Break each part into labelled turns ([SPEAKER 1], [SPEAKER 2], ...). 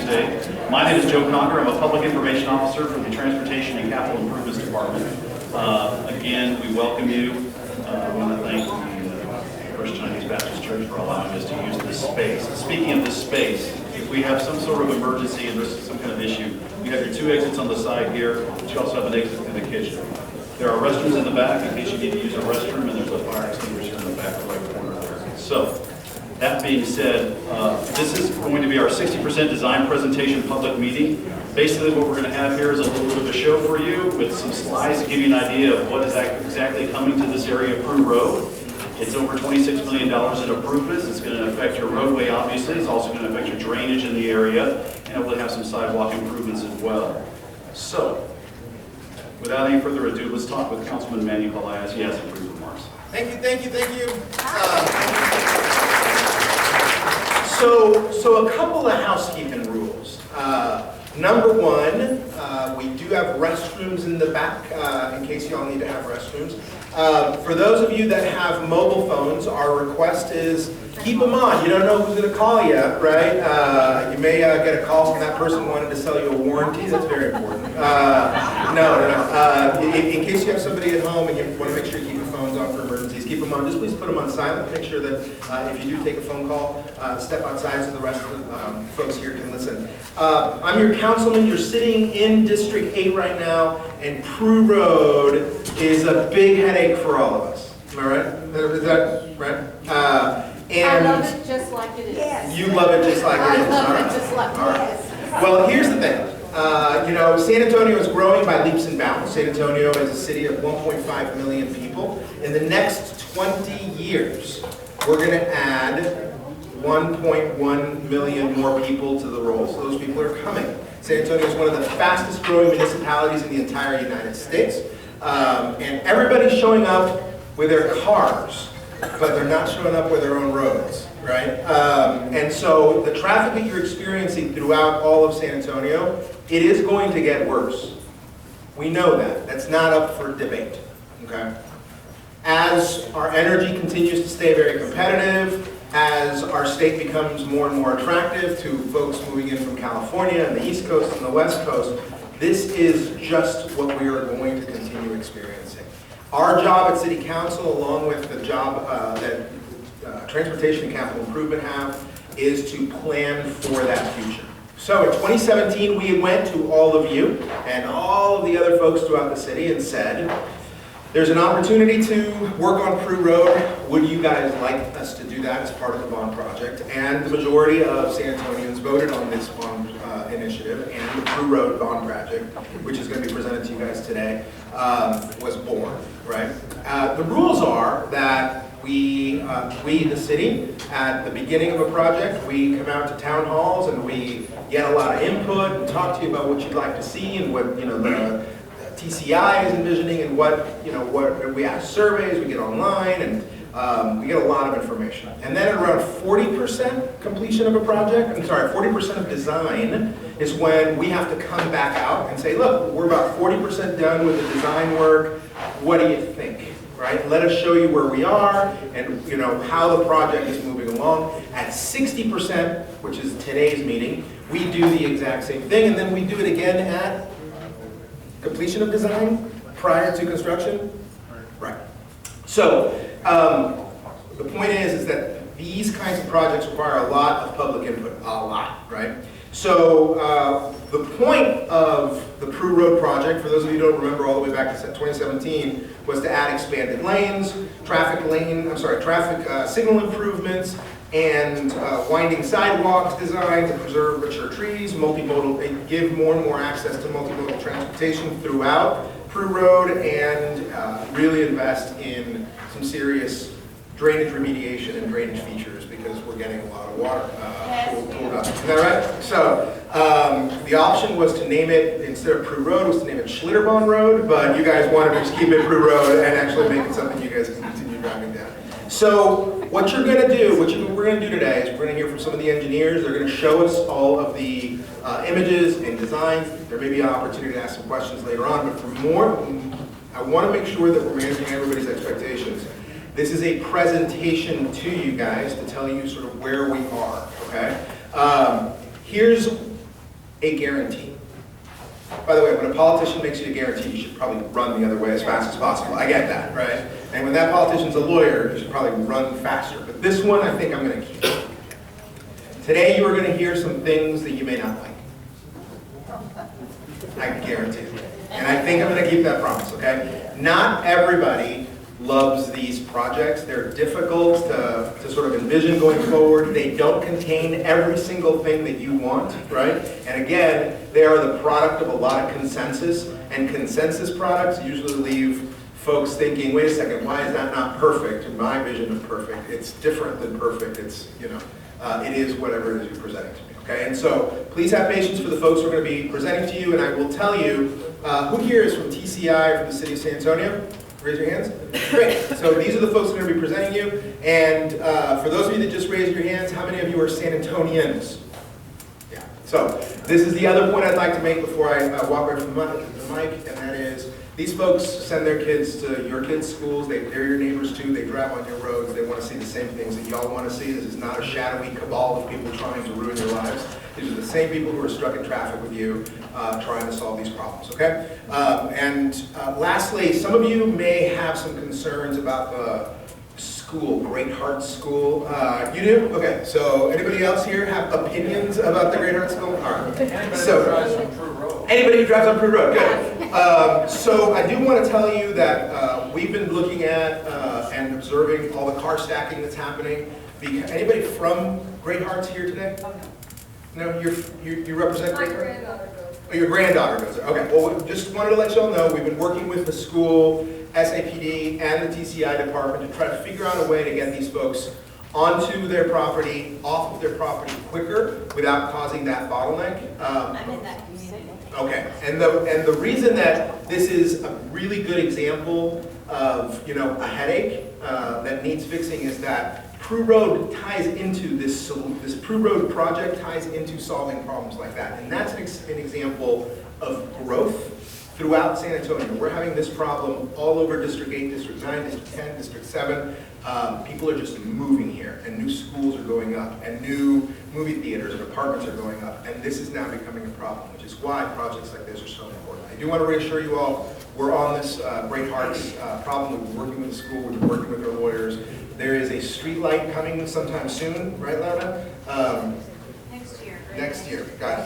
[SPEAKER 1] today. My name is Joe Conger. I'm a Public Information Officer for the Transportation and Capital Improvements Department. Again, we welcome you. I want to thank the First Chinese Baptist Church for allowing us to use this space. Speaking of this space, if we have some sort of emergency and there's some kind of issue, you have your two exits on the side here, but you also have an exit to the kitchen. There are restrooms in the back in case you need to use a restroom, and there's a fire extinguisher in the back right corner there. So, that being said, this is going to be our 60% design presentation public meeting. Basically what we're going to have here is a little bit of a show for you with some slides to give you an idea of what is exactly coming to this area of Prue Road. It's over $26 million in improvements. It's going to affect your roadway, obviously. It's also going to affect your drainage in the area, and it will have some sidewalk improvements as well. So, without any further ado, let's talk with Councilman Manny Pelaez. He has some brief remarks.
[SPEAKER 2] Thank you. So a couple of housekeeping rules. Number one, we do have restrooms in the back in case you all need to have restrooms. For those of you that have mobile phones, our request is keep them on. You don't know who's going to call you, right? You may get a call from that person who wanted to sell you a warranty. That's very important. In case you have somebody at home and you want to make sure you keep your phones on for emergencies, keep them on. Just please put them on silent. Make sure that if you do take a phone call, step outside so the rest of the folks here can listen. I'm your councilman. You're sitting in District 8 right now, and Prue Road is a big headache for all of us. Am I right? Is that right? And
[SPEAKER 3] I love it just like it is. Yes.
[SPEAKER 2] You love it just like it is.
[SPEAKER 3] I love it just like it is.
[SPEAKER 2] Well, here's the thing. San Antonio is growing by leaps and bounds. San Antonio is a city of 1.5 million people. In the next 20 years, we're going to add 1.1 million more people to the roll. So those people are coming. San Antonio is one of the fastest growing municipalities in the entire United States. And everybody's showing up with their cars, but they're not showing up with their own roads, right? And so the traffic that you're experiencing throughout all of San Antonio, it is going to get worse. We know that. That's not up for debate, okay? As our energy continues to stay very competitive, as our state becomes more and more attractive to folks moving in from California and the East Coast and the West Coast, this is just what we are going to continue experiencing. Our job at City Council, along with the job that Transportation and Capital Improvement have, is to plan for that future. So in 2017, we went to all of you and all of the other folks throughout the city and said, there's an opportunity to work on Prue Road. Would you guys like us to do that as part of the bond project? And the majority of San Antonians voted on this bond initiative, and the Prue Road bond project, which is going to be presented to you guys today, was born, right? The rules are that we, the city, at the beginning of a project, we come out to town halls and we get a lot of input and talk to you about what you'd like to see and what, the TCI is envisioning and what we ask surveys, we get online, and we get a lot of information. And then at around 40% completion of a project, 40% of design is when we have to come back out and say, look, we're about 40% done with the design work. What do you think? Right? Let us show you where we are and how the project is moving along. At 60%, which is today's meeting, we do the exact same thing, and then we do it again at completion of design prior to construction. Right. So the point is that these kinds of projects require a lot of public input, a lot, right? So the point of the Prue Road project, for those of you who don't remember all the way back to 2017, was to add expanded lanes, traffic signal improvements, and winding sidewalks designed to preserve mature trees, multimodal, give more and more access to multimodal transportation throughout Prue Road, and really invest in some serious drainage remediation and drainage features because we're getting a lot of water pulled up. Is that right? So the option was to name it, instead of Prue Road, was to name it Schlitterbahn Road, but you guys wanted to just keep it Prue Road and actually make it something you guys can continue driving down. So what you're going to do, we're going to do today is we're going to hear from some of the engineers. They're going to show us all of the images and designs. There may be an opportunity to ask some questions later on, but for more, I want to make sure that we're managing everybody's expectations. This is a presentation to you guys to tell you sort of where we are, okay? Here's a guarantee. By the way, when a politician makes you a guarantee, you should probably run the other way as fast as possible. I get that, right? And when that politician's a lawyer, you should probably run faster. But this one, I think I'm going to keep. Today, you are going to hear some things that you may not like. I guarantee it. And I think I'm going to keep that promise, okay? Not everybody loves these projects. They're difficult to sort of envision going forward. They don't contain every single thing that you want, right? And again, they are the product of a lot of consensus, and consensus products usually leave folks thinking, wait a second, why is that not perfect in my vision of perfect? It's different than perfect. It's, you know, it is whatever it is you're presenting to me, okay? And so please have patience for the folks who are going to be presenting to you, and I will tell you, who here is from TCI, from the city of San Antonio? Raise your hands. Great. So these are the folks who are going to be presenting you. And for those of you that just raised your hands, how many of you are San Antonians? Yeah. So this is the other point I'd like to make before I walk away from the mic, and that is these folks send their kids to your kids' schools. They're your neighbors too. They drive on your roads. They want to see the same things that y'all want to see. This is not a shadowy cabal of people trying to ruin your lives. These are the same people who are stuck in traffic with you trying to solve these problems, okay? Lastly, some of you may have some concerns about the school, Great Heart School. You do? Okay, so anybody else here have opinions about the Great Heart School? All right. Anybody who drives on Prue Road, good. So I do want to tell you that we've been looking at and observing all the car stacking that's happening. Anybody from Great Hearts here today? No, you represent Great Hearts? My granddaughter goes. Oh, your granddaughter goes there. Okay, well, just wanted to let y'all know we've been working with the school, SAPD, and the TCI department to try to figure out a way to get these folks onto their property, off of their property quicker without causing that bottleneck.
[SPEAKER 3] I'm in that community.
[SPEAKER 2] Okay, and the reason that this is a really good example of, you know, a headache that needs fixing is that Prue Road ties into this Prue Road project ties into solving problems like that, and that's an example of growth throughout San Antonio. We're having this problem all over District 8, District 9, District 10, District 7. People are just moving here, and new schools are going up, and new movie theaters and apartments are going up, and this is now becoming a problem, which is why projects like this are so important. I do want to reassure you all, we're on this Great Hearts problem. We've been working with the school, we've been working with our lawyers. There is a street light coming sometime soon, right, Lana?
[SPEAKER 3] Next year.
[SPEAKER 2] Next year, got it.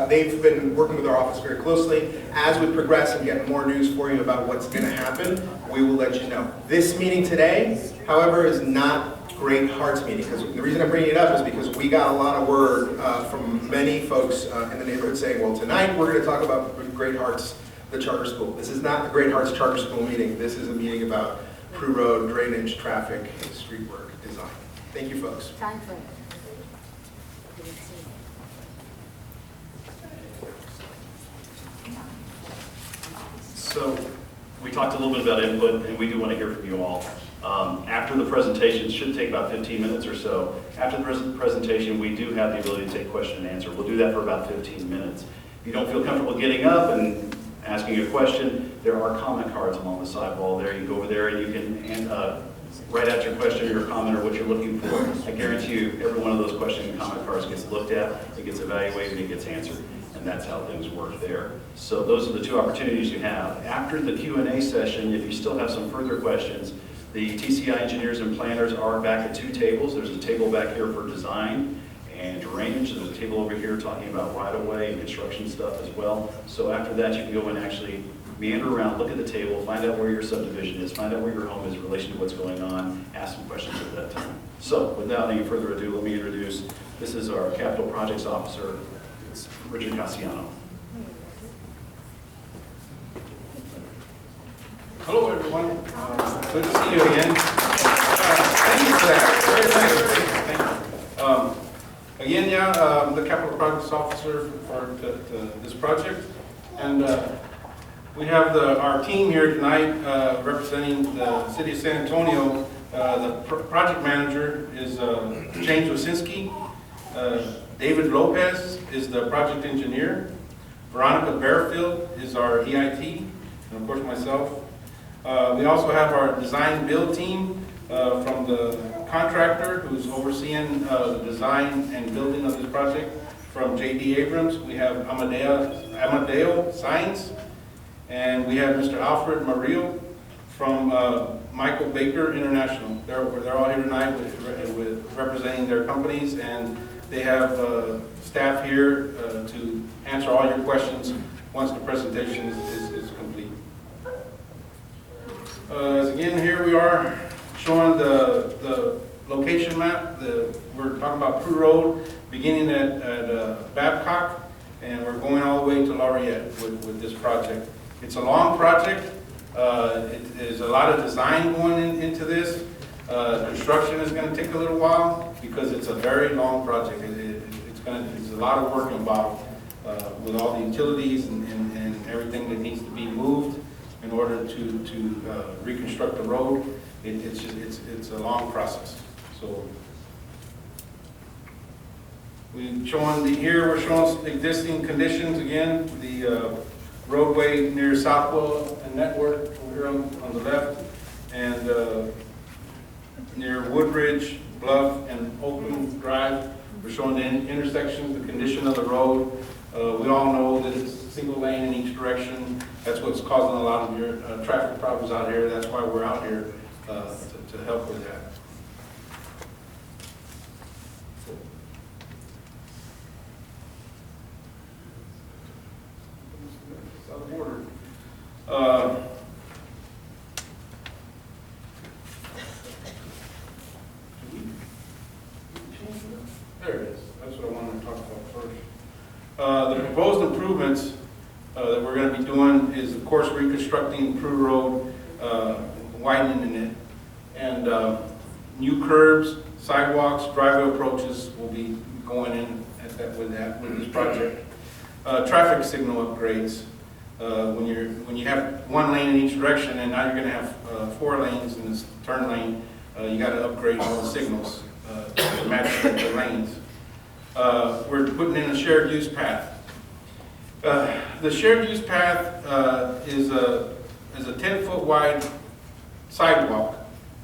[SPEAKER 2] They've been working with our office very closely. As we progress and get more news for you about what's going to happen, we will let you know. This meeting today, however, is not Great Hearts meeting, because the reason I'm bringing it up is because we got a lot of word from many folks in the neighborhood saying, well, tonight we're going to talk about Great Hearts, the charter school. This is not the Great Hearts charter school meeting. This is a meeting about Prue Road, drainage, traffic, street work, design. Thank you, folks.
[SPEAKER 3] Time frame.
[SPEAKER 1] So we talked a little bit about input, and we do want to hear from you all. After the presentation, it should take about 15 minutes or so. After the presentation, we do have the ability to take question and answer. We'll do that for about 15 minutes. If you don't feel comfortable getting up and asking a question, there are comment cards along the side wall there. You can go over there and you can write out your question or your comment or what you're looking for. I guarantee you every one of those question and comment cards gets looked at, it gets evaluated, it gets answered. And that's how things work there. So those are the two opportunities you have. After the Q&A session, if you still have some further questions, the TCI engineers and planners are back at two tables. There's a table back here for design and drainage. There's a table over here talking about right-of-way and construction stuff as well. So after that, you can go and actually meander around, look at the table, find out where your subdivision is, find out where your home is in relation to what's going on, ask some questions at that time. So without any further ado, let me introduce, this is our Capital Projects Officer, it's Richard Cassiano.
[SPEAKER 4] Hello, everyone. Good to see you again. Thank you for that. Very nice. Thank you. Again, yeah, the Capital Projects Officer for this project. And we have our team here tonight representing the City of San Antonio. The project manager is James Wasinski. David Lopez is the project engineer. Veronica Bearfield is our EIT. And of course, myself. We also have our design build team from the contractor who's overseeing the design and building of this project from J.D. Abrams. We have Amadeo Signs, and we have Mr. Alfred Mario from Michael Baker International. They're all here tonight with representing their companies, and they have staff here to answer all your questions once the presentation is complete. Again, here we are showing the location map. We're talking about Prue Road, beginning at Babcock, and we're going all the way to Laureate with this project. It's a long project. There's a lot of design going into this. Construction is going to take a little while because it's a very long project. It's a lot of work involved with all the utilities and everything that needs to be moved in order to reconstruct the road. It's a long process. So we're showing existing conditions again. The roadway near Southwell and Network over here on the left, and near Woodridge, Bluff, and Oakland Drive. We're showing the intersections, the condition of the road. We all know that it's single lane in each direction. That's what's causing a lot of your traffic problems out here. That's why we're out here to help with that. South border. There it is. That's what I wanted to talk about first. The proposed improvements that we're going to be doing is, of course, reconstructing Prue Road, widening it, and new curbs, sidewalks, driveway approaches will be going in with this project. Traffic signal upgrades. When you have one lane in each direction, and now you're going to have 4 lanes in this turn lane, you got to upgrade all the signals to match the lanes. We're putting in a shared use path. The shared use path is a 10-foot wide sidewalk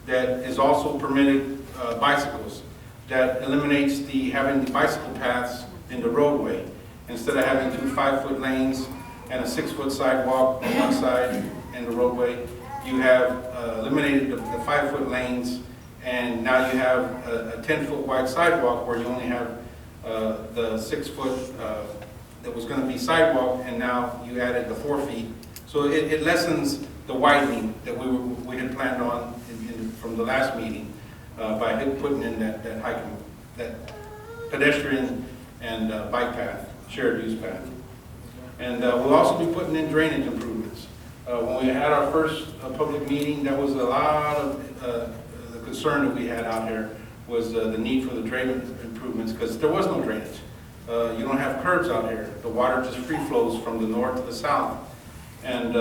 [SPEAKER 4] that is also permitted bicycles. That eliminates having the bicycle paths in the roadway. Instead of having 2 5-foot lanes and a 6-foot sidewalk on one side in the roadway, you have eliminated the 5-foot lanes, and now you have a 10-foot wide sidewalk where you only have the 6-foot that was going to be sidewalk, and now you added the 4 feet. So it lessens the widening that we had planned on from the last meeting by putting in that pedestrian and bike path, shared use path. And we'll also be putting in drainage improvements. When we had our first public meeting, that was a lot of the concern that we had out here was the need for the drainage improvements, because there was no drainage. You don't have curbs out here. The water just free flows from the north to the south, and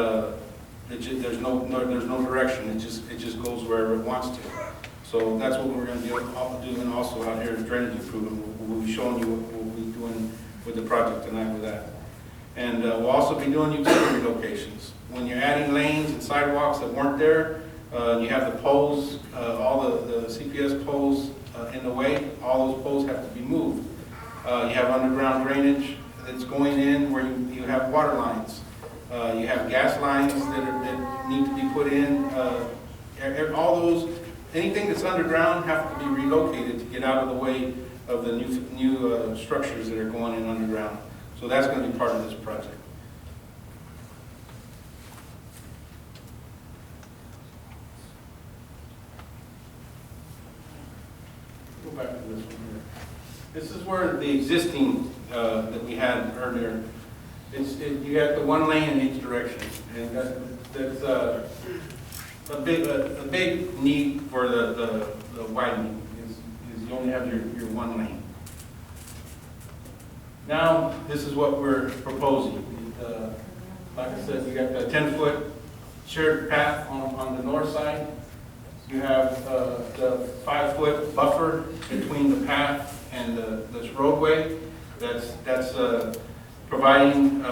[SPEAKER 4] there's no direction. It just goes wherever it wants to. So that's what we're going to be doing also out here is drainage improvement. We'll be showing you what we'll be doing with the project tonight with that. And we'll also be doing utility locations. When you're adding lanes and sidewalks that weren't there, you have the poles, all the CPS poles in the way. All those poles have to be moved. You have underground drainage that's going in where you have water lines. You have gas lines that need to be put in. All those, anything that's underground have to be relocated to get out of the way of the new structures that are going in underground. So that's going to be part of this project. Go back to this one here. This is where the existing that we had earlier. You have the 1 lane in each direction, and that's a big need for the widening. Is you only have your 1 lane. Now this is what we're proposing. Like I said, we got the 10-foot shared path on the north side. You have the 5-foot buffer between the path and this roadway. That's providing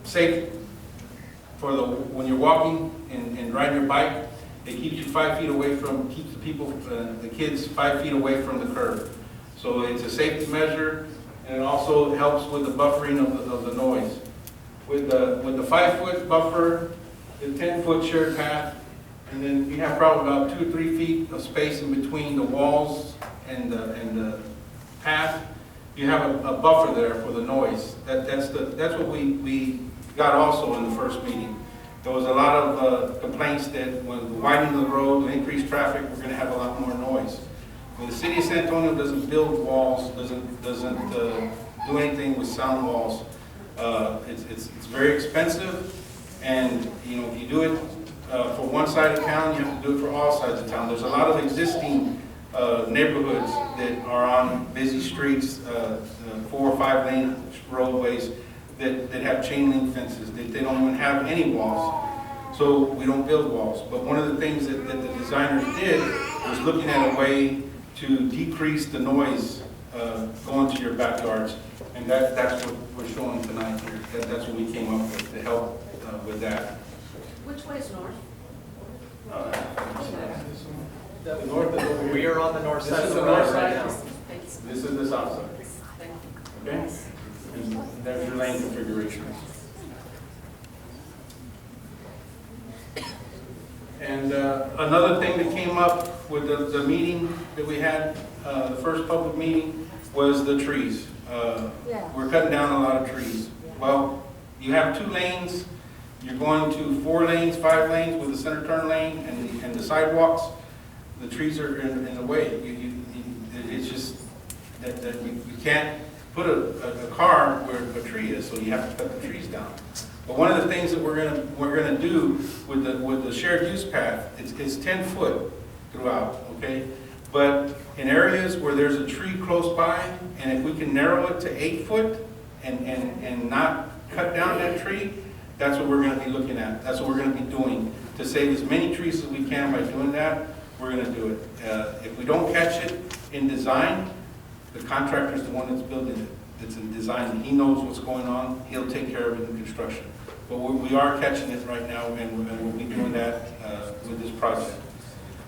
[SPEAKER 4] safe for when you're walking and riding your bike. It keeps you 5 feet away from, keeps the people, the kids 5 feet away from the curb. So it's a safety measure, and it also helps with the buffering of the noise. With the 5-foot buffer, the 10-foot shared path, and then you have probably about 2 or 3 feet of space in between the walls and the path. You have a buffer there for the noise. That's what we got also in the first meeting. There was a lot of complaints that when widening the road and increased traffic, we're going to have a lot more noise. When the city of San Antonio doesn't build walls, doesn't do anything with sound walls, it's very expensive, and if you do it for one side of town, you have to do it for all sides of town. There's a lot of existing neighborhoods that are on busy streets, 4 or 5 lane roadways that have chain link fences, that they don't even have any walls. So we don't build walls. But one of the things that the designers did was looking at a way to decrease the noise going to your backyards. And that's what we're showing tonight here. That's what we came up with to help with that.
[SPEAKER 5] Which way is north?
[SPEAKER 4] The north is over here.
[SPEAKER 6] We are on the north
[SPEAKER 4] This
[SPEAKER 6] side
[SPEAKER 4] is
[SPEAKER 6] of
[SPEAKER 4] the
[SPEAKER 6] the
[SPEAKER 4] north
[SPEAKER 6] road right
[SPEAKER 4] side.
[SPEAKER 6] now.
[SPEAKER 4] This is the south side. Okay? And there's your lane configurations. And another thing that came up with the meeting that we had, the first public meeting, was the trees. We're cutting down a lot of trees. Well, you have 2 lanes. You're going to 4 lanes, 5 lanes with a center turn lane and the sidewalks. The trees are in the way. It's just that you can't put a car where a tree is, so you have to cut the trees down. But one of the things that we're gonna do with the shared use path, it's 10 foot throughout, okay? But in areas where there's a tree close by, and if we can narrow it to 8 foot and not cut down that tree, that's what we're gonna be looking at. That's what we're gonna be doing. To save as many trees as we can by doing that, we're gonna do it. If we don't catch it in design, the contractor's the one that's building it. It's in design. He knows what's going on. He'll take care of it in construction. But we are catching it right now, and we'll be doing that with this project.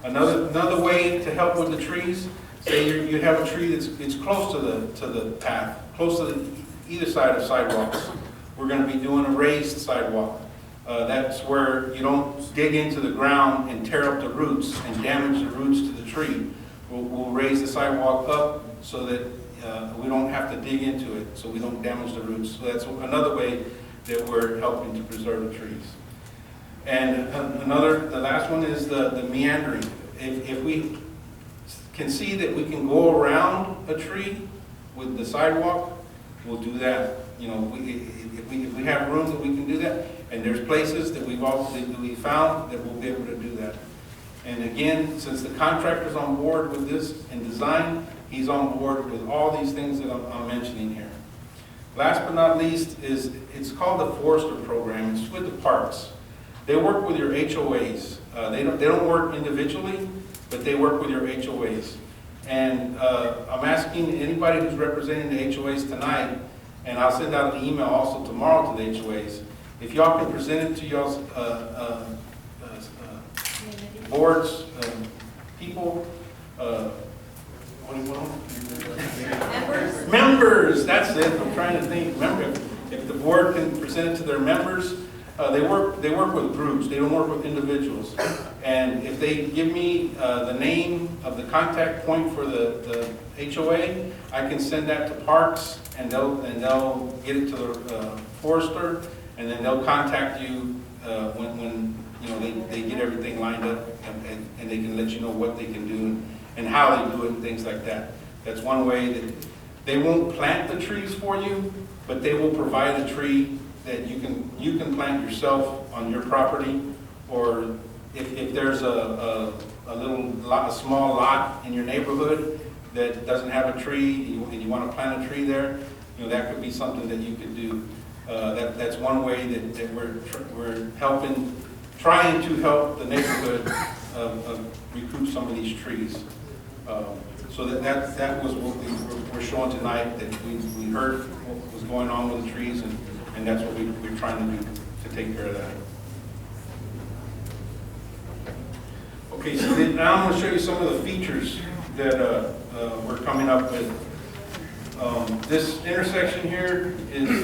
[SPEAKER 4] Another way to help with the trees, say you have a tree it's close to the path, close to either side of sidewalks. We're going to be doing a raised sidewalk. That's where you don't dig into the ground and tear up the roots and damage the roots to the tree. We'll raise the sidewalk up so that we don't have to dig into it, so we don't damage the roots. So that's another way that we're helping to preserve the trees. And the last one is the meandering. If we can see that we can go around a tree with the sidewalk, we'll do that. If we have room that we can do that, and there's places that we found that we'll be able to do that. And again, since the contractor's on board with this and design, he's on board with all these things that I'm mentioning here. Last but not least it's called the Forester Program. It's with the parks. They work with your HOAs. They don't work individually, but they work with your HOAs. And I'm asking anybody who's representing the HOAs tonight, and I'll send out an email also tomorrow to the HOAs, if y'all can present it to y'all's boards, people, what do you want? Members, that's it. I'm trying to think. Remember, if the board can present it to their members, they work with groups. They don't work with individuals. And if they give me the name of the contact point for the HOA, I can send that to Parks, and they'll get it to the forester, and then they'll contact you when they get everything lined up, and they can let you know what they can do and how they do it and things like that. That's one way that they won't plant the trees for you, but they will provide a tree that you can plant yourself on your property, or if there's a small lot in your neighborhood that doesn't have a tree and you want to plant a tree there, that could be something that you could do. That's one way that we're trying to help the neighborhood recruit some of these trees. So that was what we're showing tonight, that we heard what was going on with the trees, and that's what we're trying to do to take care of that. Okay, so now I'm gonna show you some of the features that we're coming up with. This intersection here is,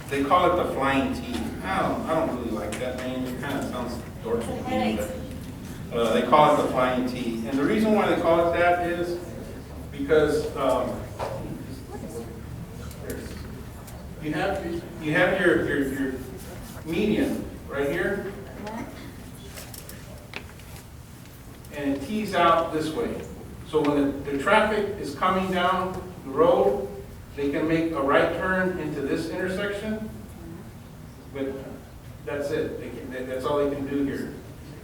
[SPEAKER 4] they call it the Flying T. I don't really like that name, it kind of sounds dorky to me, but they call it the Flying T. And the reason why they call it that is because you have your median right here, and it tees out this way. So when the traffic is coming down the road, they can make a right turn into this intersection, but that's it. That's all they can do here.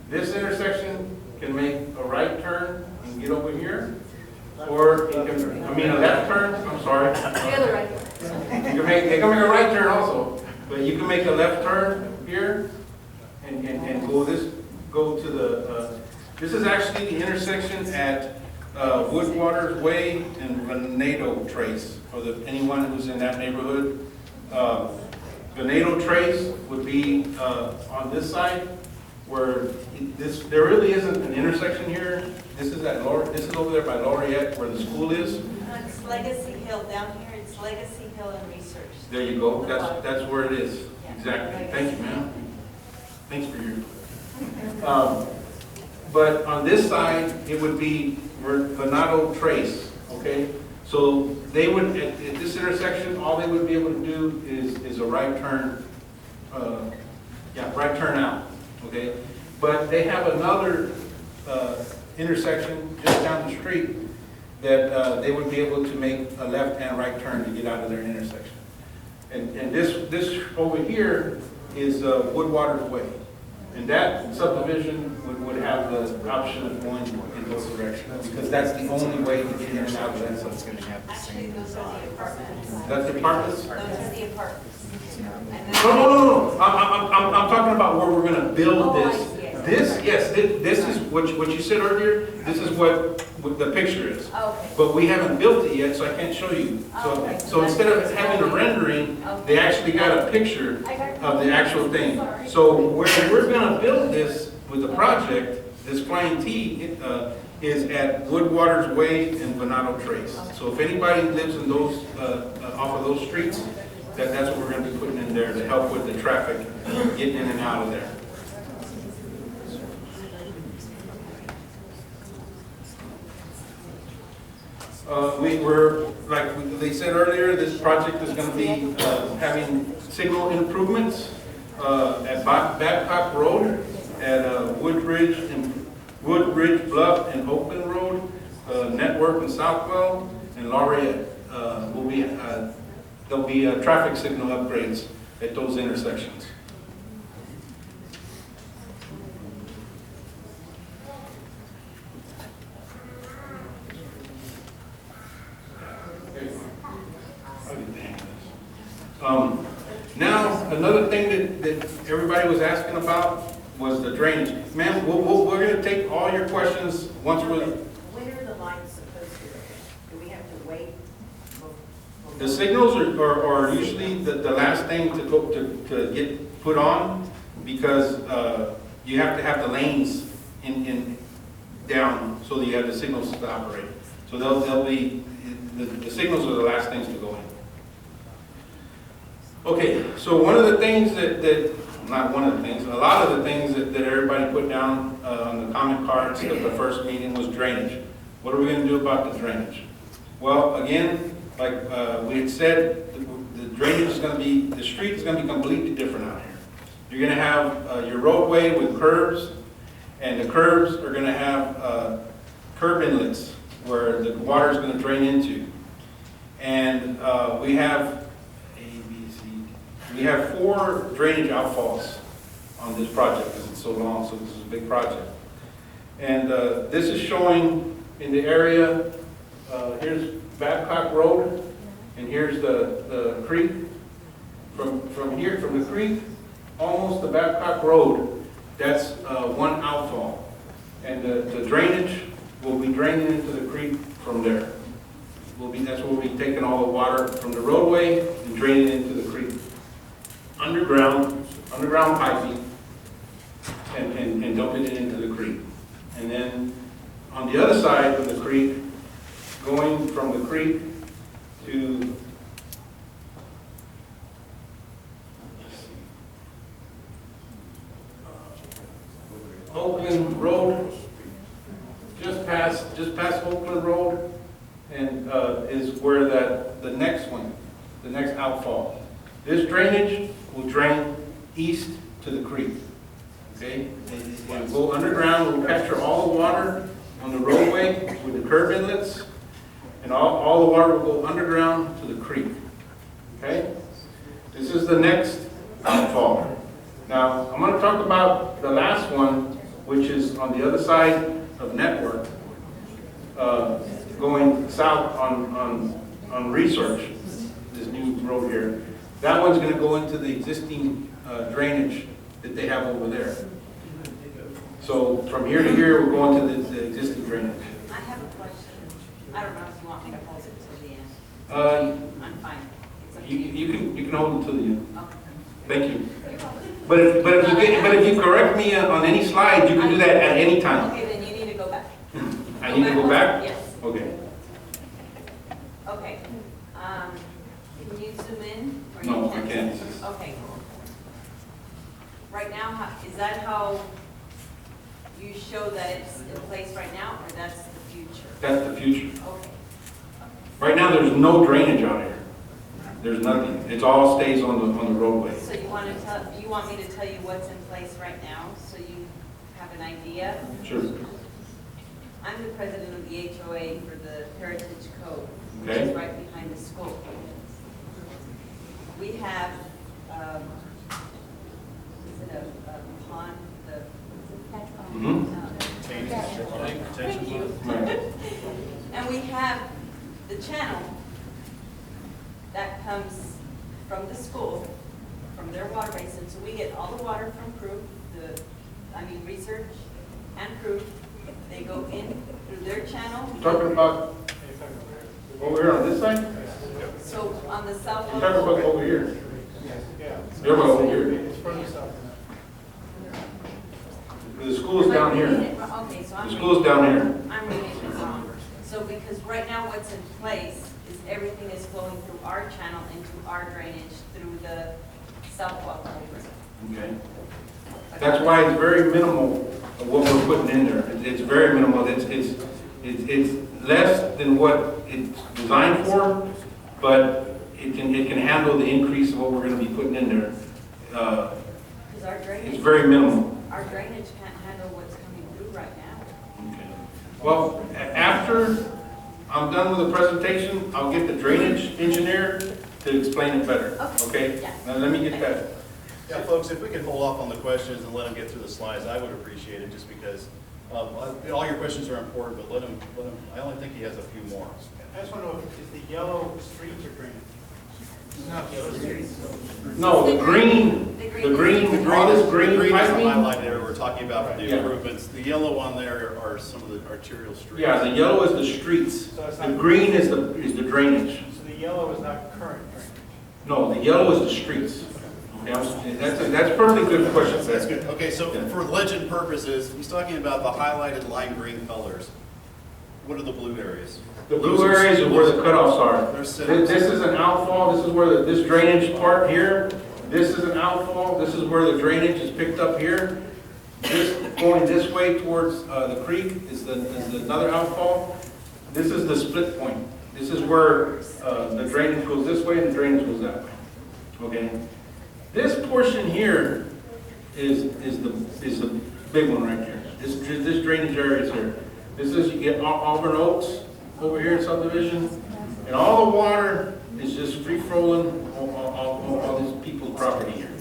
[SPEAKER 4] This intersection can make a right turn and get over here, or it can, a left turn, I'm sorry.
[SPEAKER 5] The other right.
[SPEAKER 4] They can make a right turn also, but you can make a left turn here and go to the, this is actually the intersection at Woodwater's Way and Venado Trace, for anyone who's in that neighborhood. Venado Trace would be on this side, where there really isn't an intersection here. This is over there by Laureate, where the school is.
[SPEAKER 3] It's Legacy Hill down here, it's Legacy Hill and Research.
[SPEAKER 4] There you go. That's where it is. Exactly. Thank you, ma'am. Thanks for your. But on this side, it would be Venado Trace. Okay. So they would at this intersection, all they would be able to do is a right turn. Right turn out. Okay. But they have another intersection just down the street that they would be able to make a left and right turn to get out of their intersection. And this over here is Woodwater's Way. And that subdivision would have the option of going in both directions, because that's the only way to get in and out of that subdivision.
[SPEAKER 3] Actually, those are the apartments.
[SPEAKER 4] That's the apartments?
[SPEAKER 3] Those are the apartments. And
[SPEAKER 4] No. I'm talking about where we're gonna build
[SPEAKER 3] Oh, I
[SPEAKER 4] this.
[SPEAKER 3] see.
[SPEAKER 4] This is what you said earlier, this is what the picture is.
[SPEAKER 3] Okay.
[SPEAKER 4] But we haven't built it yet, so I can't show you.
[SPEAKER 3] Okay.
[SPEAKER 4] So instead of having a rendering, they actually got a picture of the actual thing. So where we're gonna build this with the project, this Flying T, is at Woodwater's Way and Venado Trace. So if anybody lives in those, off of those streets, that's what we're gonna be putting in there to help with the traffic getting in and out of there. They said earlier, this project is going to be having signal improvements at Babcock Road, at Woodridge Bluff and Oakland Road, Network and Southwell, and Laureate. There'll be traffic signal upgrades at those intersections. Now, another thing that everybody was asking about was the drainage. Ma'am, we're going to take all your questions once we're...
[SPEAKER 6] When are the lines supposed to go in? Do we have to wait?
[SPEAKER 4] The signals are usually the last thing to get put on, because you have to have the lanes in down so that you have the signals to operate. So they'll be, the signals are the last things to go in. Okay, so one of the things not one of the things, a lot of the things that everybody put down on the comment cards at the first meeting was drainage. What are we going to do about the drainage? Well, again, like we had said, the drainage is going to be, the street is going to be completely different out here. You're going to have your roadway with curbs, and the curbs are going to have curb inlets where the water is going to drain into. And we have we have 4 drainage outfalls on this project because it's so long, so this is a big project. And this is showing in the area, here's Babcock Road, and here's the creek. From here, from the creek, almost to Babcock Road, that's one outfall. And the drainage will be draining into the creek from there. That's where we'll be taking all the water from the roadway and draining into the creek. Underground piping, and dumping it into the creek. And then on the other side of the creek, going from the creek to Oakland Road, just past Oakland Road, and is where the next one, the next outfall. This drainage will drain east to the creek, okay? It will go underground, will capture all the water on the roadway with the curb inlets, and all the water will go underground to the creek, okay? This is the next outfall. Now, I'm gonna talk about the last one, which is on the other side of Network, going south on Research, this new road here. That one's gonna go into the existing drainage that they have over there. So from here to here, we're going to the existing drainage.
[SPEAKER 3] I have a question. I don't know if you want me to hold it till the end. I'm fine. It's up to
[SPEAKER 4] You can hold it to the end.
[SPEAKER 3] Okay.
[SPEAKER 4] Thank you. But if you correct me on any slide, you can do that at any time.
[SPEAKER 3] Okay, then you need to go back.
[SPEAKER 4] I need to go back?
[SPEAKER 3] Yes.
[SPEAKER 4] Okay.
[SPEAKER 3] Okay. Can you zoom in? or
[SPEAKER 4] No,
[SPEAKER 3] you
[SPEAKER 4] I can't.
[SPEAKER 3] Okay. Right now, is that how you show that it's in place right now, or that's the future?
[SPEAKER 4] That's the future.
[SPEAKER 3] Okay.
[SPEAKER 4] Right now, there's no drainage out here. There's nothing. It all stays on the roadway.
[SPEAKER 3] So you want me to tell you what's in place right now, so you have an idea?
[SPEAKER 4] Sure.
[SPEAKER 3] I'm the president of the HOA for the Heritage Code, which
[SPEAKER 4] Okay.
[SPEAKER 3] is right behind the school. We have, is it a pond,
[SPEAKER 4] Mhm.
[SPEAKER 3] Thank you.
[SPEAKER 4] Right.
[SPEAKER 3] And we have the channel that comes from the school, from their water basin. So we get all the water from Prue, Research and Prue. They go in through their channel.
[SPEAKER 4] You're talking about over here on this side?
[SPEAKER 3] So on the south.
[SPEAKER 4] You're talking about over here? You're about over here. The school's down here.
[SPEAKER 3] Okay, so
[SPEAKER 4] The school's down here.
[SPEAKER 3] I'm reading it wrong. So because right now what's in place is everything is flowing through our channel into our drainage through the South Walk Culvert.
[SPEAKER 4] Okay. That's why it's very minimal of what we're putting in there. It's very minimal. It's less than what it's designed for, but it can handle the increase of what we're going to be putting in there.
[SPEAKER 3] Because our drainage.
[SPEAKER 4] It's very minimal.
[SPEAKER 3] Our drainage can't handle what's coming through right now.
[SPEAKER 4] Okay. Well, after I'm done with the presentation, I'll get the drainage engineer to explain it better. Okay?
[SPEAKER 3] Yeah.
[SPEAKER 4] Now let me get that.
[SPEAKER 7] Yeah, folks, if we could hold off on the questions and let them get through the slides, I would appreciate it, just because all your questions are important, but let him, I only think he has a few more.
[SPEAKER 8] I just want to know, is the yellow streets or green?
[SPEAKER 4] No, the green, all this green
[SPEAKER 7] The green is the
[SPEAKER 4] piping.
[SPEAKER 7] highlighted area we're talking about for the
[SPEAKER 4] Yeah.
[SPEAKER 7] improvements. The yellow one there are some of the arterial streets.
[SPEAKER 4] Yeah, the yellow is the streets.
[SPEAKER 8] So it's
[SPEAKER 4] The
[SPEAKER 8] not-
[SPEAKER 4] green is the drainage.
[SPEAKER 8] So the yellow is not current drainage?
[SPEAKER 4] No, the yellow is the streets. Okay, that's a perfectly good question.
[SPEAKER 7] That's good. Okay, so
[SPEAKER 4] Yeah.
[SPEAKER 7] for legend purposes, he's talking about the highlighted lime green colors. What are the blue areas?
[SPEAKER 4] The blue areas are where the cutoffs are.
[SPEAKER 7] They're set.
[SPEAKER 4] This is an outfall, this is where this drainage part here, this is an outfall, this is where the drainage is picked up here. This, going this way towards the creek is another outfall. This is the split point. This is where the drainage goes this way and the drainage goes that way. Okay? This portion here is the big one right here. This drainage area is here. This is, you get Auburn Oaks over here in subdivision, and all the water is just free flowing on all these people's property here.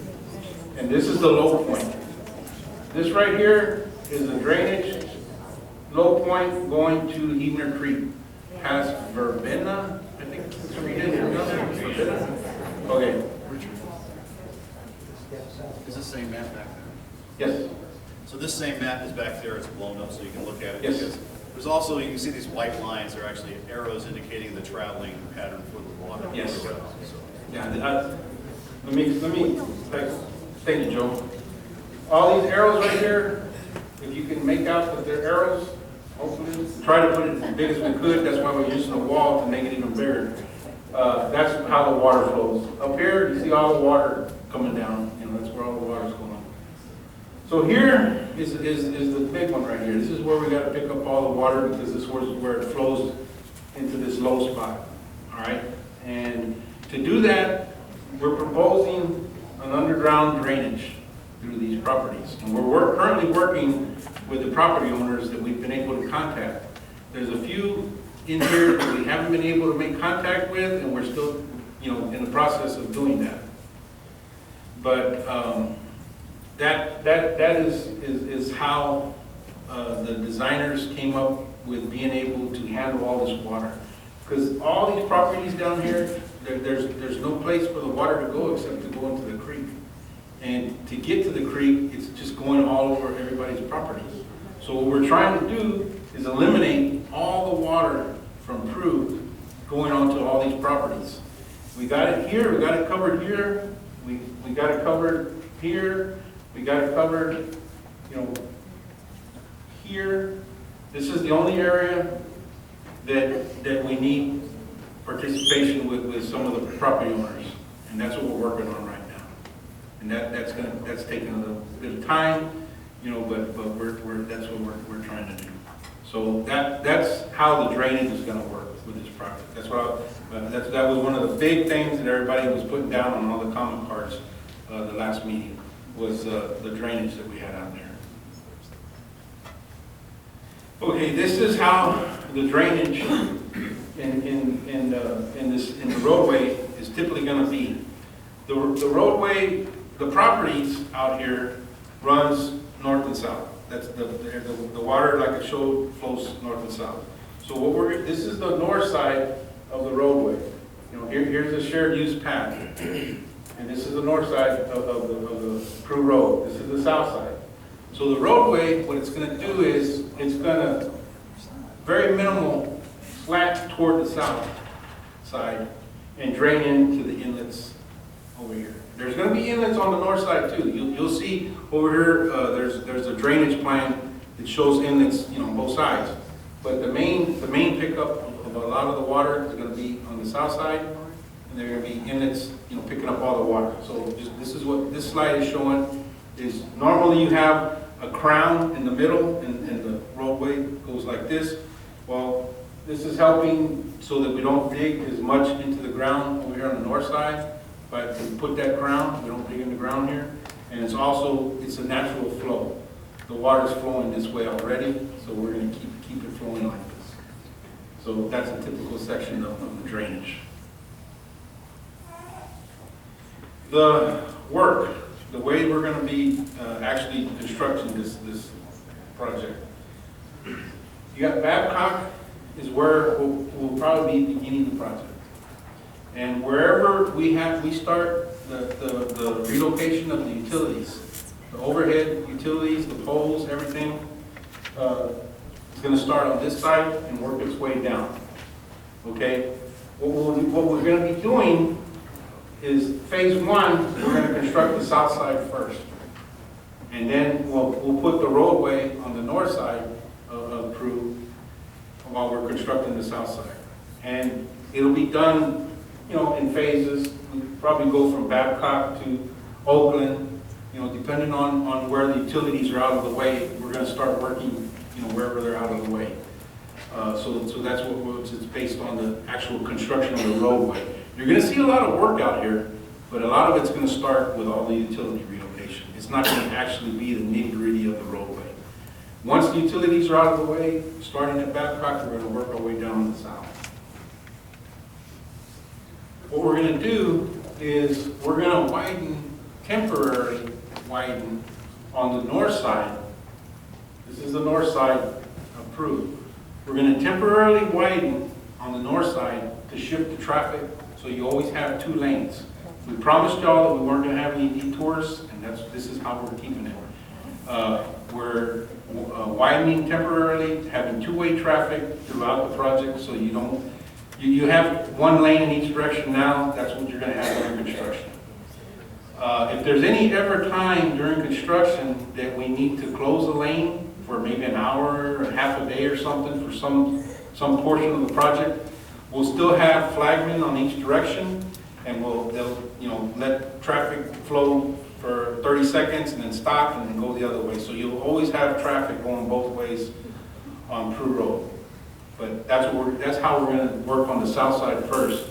[SPEAKER 4] And this is the low point. This right here is the drainage low point going to Hebner Creek, past Verbena, I think that's where it is. Verbena? Okay,
[SPEAKER 7] Is this same map back there?
[SPEAKER 4] yes,
[SPEAKER 7] So this same map is back there, it's blown up so you can look at it.
[SPEAKER 4] Yes.
[SPEAKER 7] Because there's also, you can see these white lines, they're actually arrows indicating the traveling pattern for the water.
[SPEAKER 4] Yes.
[SPEAKER 7] So-
[SPEAKER 4] yeah, let me, thank you, Joe. All these arrows right here, if you can make out that they're arrows, hopefully, try to put it as big as we could, that's why we're using the wall to make it even bigger. That's how the water flows. Up here, you see all the water coming down, you know, that's where all the water's going. So here is the big one right here. This is where we gotta pick up all the water because this is where it flows into this low spot, all right? And to do that, we're proposing an underground drainage through these properties. And we're currently working with the property owners that we've been able to contact. There's a few in here that we haven't been able to make contact with, and we're still, you know, in the process of doing that. But that is how the designers came up with being able to handle all this water. Because all these properties down here, there's no place for the water to go except to go into the creek. And to get to the creek, it's just going all over everybody's properties. So what we're trying to do is eliminate all the water from Prue going onto all these properties. We got it here, we got it covered here, we got it covered here, we got it covered, you know, here. This is the only area that we need participation with some of the property owners, and that's what we're working on right now. And that's taking a little bit of time, you know, but that's what we're trying to do. So that's how the drainage is going to work with this project. That's what that was one of the big things that everybody was putting down on all the comment cards the last meeting was the drainage that we had out there. Okay, this is how the drainage in the roadway is typically going to be. The roadway, the properties out here runs north and south. That's the water, like I showed, flows north and south. So this is the north side of the roadway. You know, here's the shared use path, and this is the north side of the Prue Road. This is the south side. So the roadway, what it's going to do is it's going to very minimal slack toward the south side and drain into the inlets over here. There's going to be inlets on the north side too. You'll see over here there's a drainage plan that shows inlets, you know, on both sides. But the main pickup of a lot of the water is going to be on the south side, and there are going to be inlets, you know, picking up all the water. So this is what this slide is showing. Is normally you have a crown in the middle, and the roadway goes like this. Well, this is helping so that we don't dig as much into the ground over here on the north side. But we put that crown, we don't dig in the ground here. And it's a natural flow. The water's flowing this way already, so we're going to keep it flowing like this. So that's a typical section of the drainage. The work, the way we're going to be actually constructing this project. You got Babcock is where we'll probably be beginning the project. And wherever we start the relocation of the utilities, the overhead utilities, the poles, everything, is going to start on this side and work its way down. Okay? What we're going to be doing is phase one, we're going to construct the south side first. And then we'll put the roadway on the north side of Prue while we're constructing the south side. And it'll be done, you know, in phases. We probably go from Babcock to Oakland, you know, depending on where the utilities are out of the way. We're going to start working, you know, wherever they're out of the way. So that's it's based on the actual construction of the roadway. You're going to see a lot of work out here, but a lot of it's going to start with all the utility relocation. It's not going to actually be the nitty-gritty of the roadway. Once the utilities are out of the way, starting at Babcock, we're going to work our way down the south. What we're going to do is we're going to temporarily widen on the north side. This is the north side of Prue. We're going to temporarily widen on the north side to shift the traffic so you always have 2 lanes. We promised y'all that we weren't going to have any detours, and this is how we're keeping it. We're widening temporarily, having 2-way traffic throughout the project, so you have 1 lane in each direction now. That's what you're going to have during construction. If there's any ever time during construction that we need to close a lane for maybe an hour, or half a day or something for some portion of the project. We'll still have flagmen on each direction, and they'll, let traffic flow for 30 seconds and then stop and then go the other way. So you'll always have traffic going both ways on Prue Road. But that's how we're gonna work on the south side first.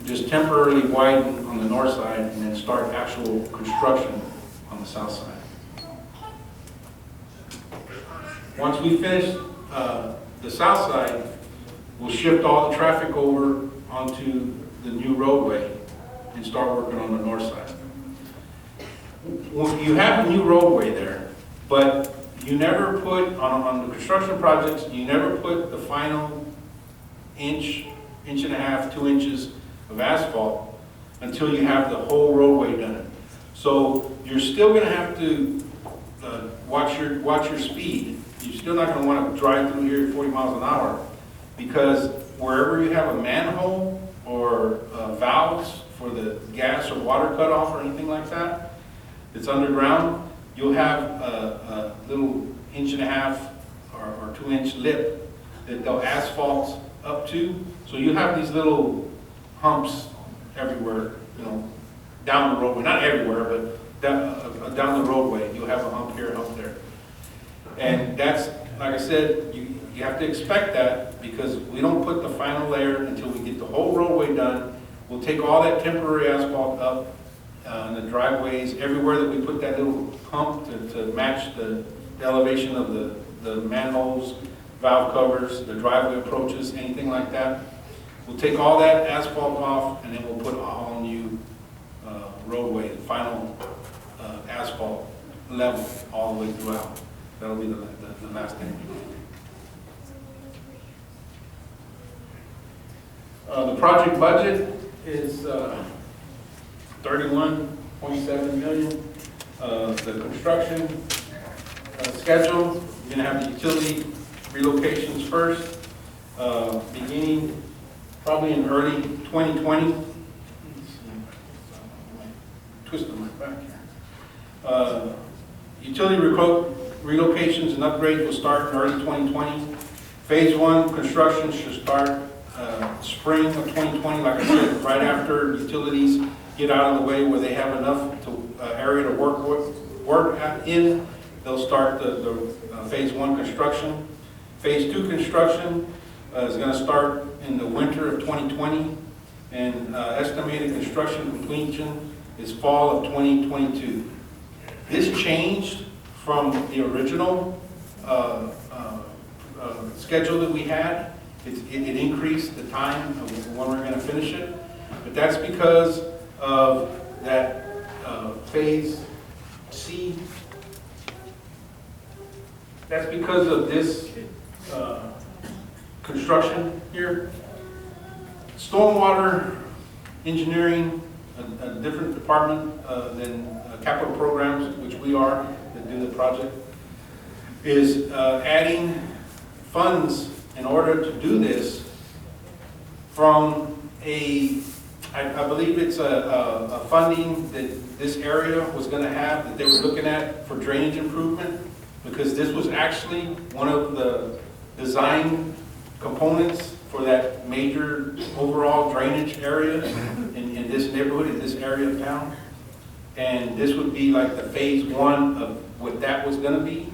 [SPEAKER 4] Just temporarily widen on the north side and then start actual construction on the south side. Once we finish the south side, we'll shift all the traffic over onto the new roadway and start working on the north side. Well, you have a new roadway there, but you never put, on the construction projects, you never put the final inch and a half, 2 inches of asphalt until you have the whole roadway done. So you're still gonna have to watch your speed. You're still not gonna wanna drive through here at 40 miles an hour, because wherever you have a manhole or valves for the gas or water cutoff or anything like that, it's underground, you'll have a little 1.5 inch or 2 inch lip that they'll asphalt up to. So you have these little humps everywhere, down the roadway, not everywhere, but down the roadway, you'll have a hump here, a hump there. And that's, like I said, you have to expect that, because we don't put the final layer until we get the whole roadway done. We'll take all that temporary asphalt up in the driveways, everywhere that we put that little hump to match the elevation of the manholes, valve covers, the driveway approaches, anything like that. We'll take all that asphalt off, and then we'll put a whole new roadway, the final asphalt level all the way throughout. That'll be the last thing we do. The project budget is 31.7 million. The construction schedule, we're going to have the utility relocations first, beginning probably in early 2020. Twisting my back here. Utility relocations and upgrades will start in early 2020. Phase 1 construction should start spring of 2020, like I said, right after utilities get out of the way where they have enough area to work in. They'll start the phase 1 construction. Phase 2 construction is going to start in the winter of 2020, and estimated construction completion is fall of 2022. This changed from the original schedule that we had. It increased the time of when we're going to finish it, but that's because of that phase C. That's because of this construction here. Stormwater engineering, a different department than capital programs, which we are, that do the project, is adding funds in order to do this from I believe it's a funding that this area was going to have, that they were looking at for drainage improvement, because this was actually one of the design components for that major overall drainage area in this neighborhood, in this area of town. And this would be like the phase 1 of what that was going to be.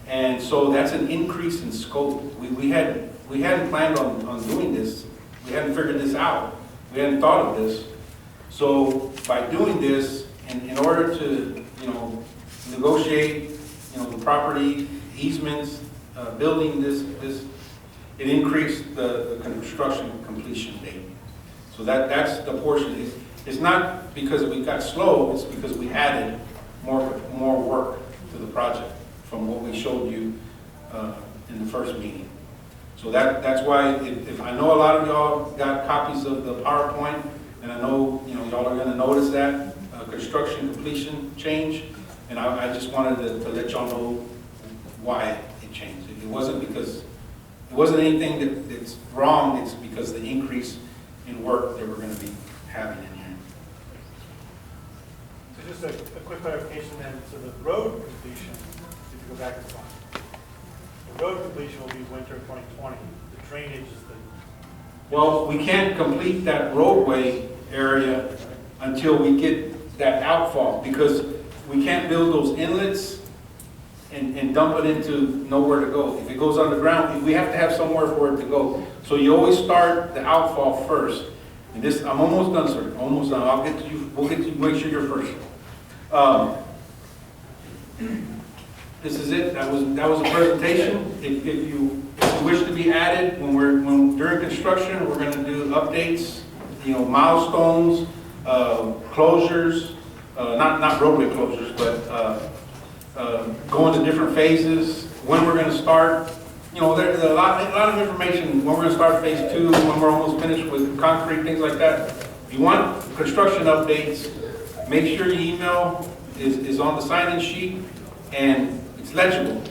[SPEAKER 4] And so that's an increase in scope. We hadn't planned on doing this. We hadn't figured this out. We hadn't thought of this. So by doing this, in order to negotiate the property easements, building this, it increased the construction completion date. So that's the portion. It's not because we got slow. It's because we added more work to the project from what we showed you in the first meeting. So that's why, if I know a lot of y'all got copies of the PowerPoint, and I know y'all are going to notice that construction completion change, and I just wanted to let y'all know why it changed. It wasn't anything that's wrong. It's because the increase in work that we're going to be having in here.
[SPEAKER 8] So just a quick clarification then, so the road completion, if you go back to the slide, road completion will be winter 2020. The drainage is the,
[SPEAKER 4] Well, we can't complete that roadway area until we get that outfall, because we can't build those inlets and dump it into nowhere to go. If it goes underground, we have to have somewhere for it to go. So you always start the outfall first. And this, I'm almost done, sir, almost done. I'll get to you, we'll get to you, make sure you're first. This is it, that was a presentation. If you wish to be added, during construction, we're gonna do updates, milestones, closures, not roadway closures, but go into different phases, when we're gonna start. There's a lot of information, when we're gonna start phase 2, when we're almost finished with concrete, things like that. If you want construction updates, make sure your email is on the sign-in sheet and it's legible.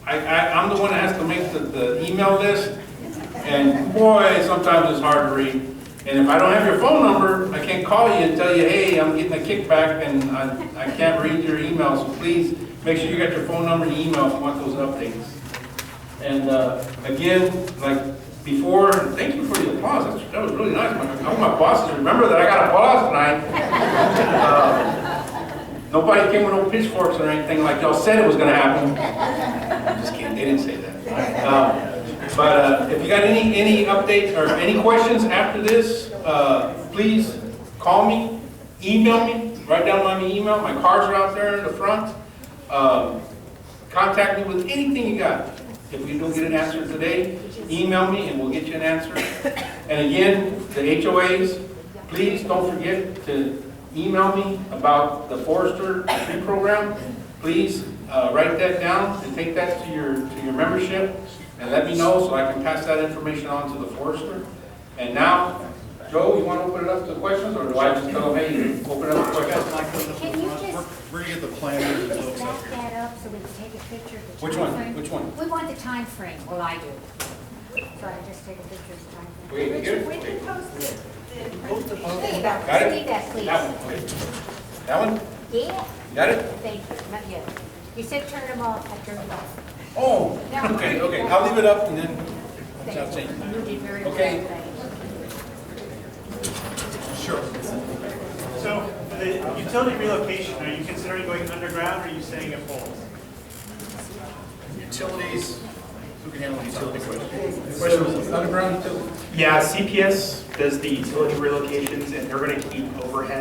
[SPEAKER 4] I'm the one that has to make the email list, and boy, sometimes it's hard to read. And if I don't have your phone number, I can't call you and tell you, hey, I'm getting a kickback and I can't read your email. So please make sure you got your phone number and email if you want those updates. And again, like before, thank you for the applause. That was really nice. I want my bosses remember that I got applause tonight. Nobody came with no pitchforks or anything like y'all said it was going to happen. I'm just kidding. They didn't say that. But if you got any updates or any questions after this, please call me, email me, write down my email. My cards are out there in the front. Contact me with anything you got. If you don't get an answer today, email me and we'll get you an answer. And again, the HOAs, please don't forget to email me about the Forester tree program. Please write that down and take that to your membership and let me know so I can pass that information on to the Forester. And now, Joe, you want to open it up to questions, or do I just tell them, hey, open it up to questions?
[SPEAKER 5] Can you just
[SPEAKER 7] We're gonna get the planners and folks up
[SPEAKER 5] back
[SPEAKER 7] here.
[SPEAKER 5] that up so we can take a picture of the
[SPEAKER 4] Which
[SPEAKER 5] time
[SPEAKER 4] one?
[SPEAKER 5] frame?
[SPEAKER 4] Which one?
[SPEAKER 5] We want the time frame. Well, I do. So I just take a picture of the time frame.
[SPEAKER 4] Wait, here?
[SPEAKER 3] We can post the presentation.
[SPEAKER 5] Leave
[SPEAKER 4] Got
[SPEAKER 5] that,
[SPEAKER 4] it?
[SPEAKER 5] leave that, please.
[SPEAKER 4] That one, okay. That one?
[SPEAKER 5] Yeah,
[SPEAKER 4] Got it?
[SPEAKER 5] thank you. Not yet. You said turn them off, I turned them off.
[SPEAKER 4] Oh, okay. I'll leave it up and then
[SPEAKER 5] Thank
[SPEAKER 4] I'll change.
[SPEAKER 5] you. You did very well,
[SPEAKER 4] Okay.
[SPEAKER 5] thank you.
[SPEAKER 7] Sure.
[SPEAKER 8] so for the utility relocation, are you considering going underground or are you staying at poles?
[SPEAKER 7] Utilities, who can handle the utility question?
[SPEAKER 4] Underground too.
[SPEAKER 9] Yeah, CPS does the utility relocations, and they're going to keep overhead